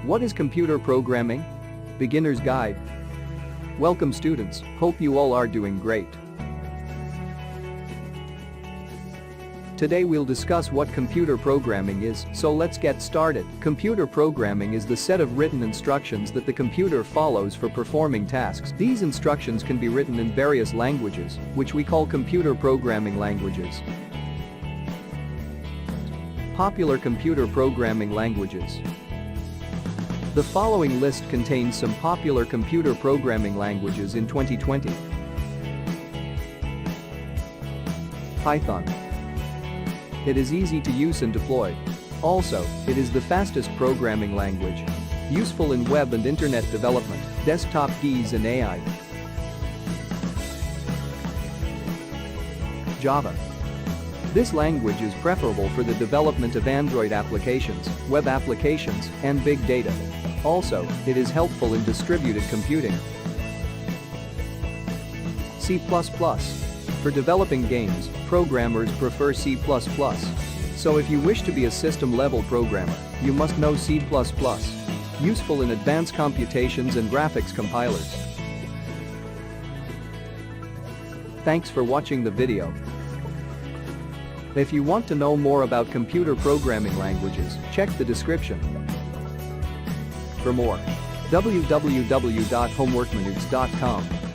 What is computer programming? Beginner's Guide. Welcome students, hope you all are doing great. Today we'll discuss what computer programming is, so let's get started. Computer programming is the set of written instructions that the computer follows for performing tasks. These instructions can be written in various languages, which we call computer programming languages. Popular computer programming languages. The following list contains some popular computer programming languages in 2020. Python. It is easy to use and deploy. Also, it is the fastest programming language. Useful in web and internet development, desktop GUIs and AI. Java. This language is preferable for the development of Android applications, web applications, and big data. Also, it is helpful in distributed computing. C++. For developing games, programmers prefer C++. So if you wish to be a system-level programmer, you must know C++. Useful in advanced computations and graphics compilers. Thanks for watching the video. If you want to know more about computer programming languages, check the description. For more, www.homeworkminutes.com.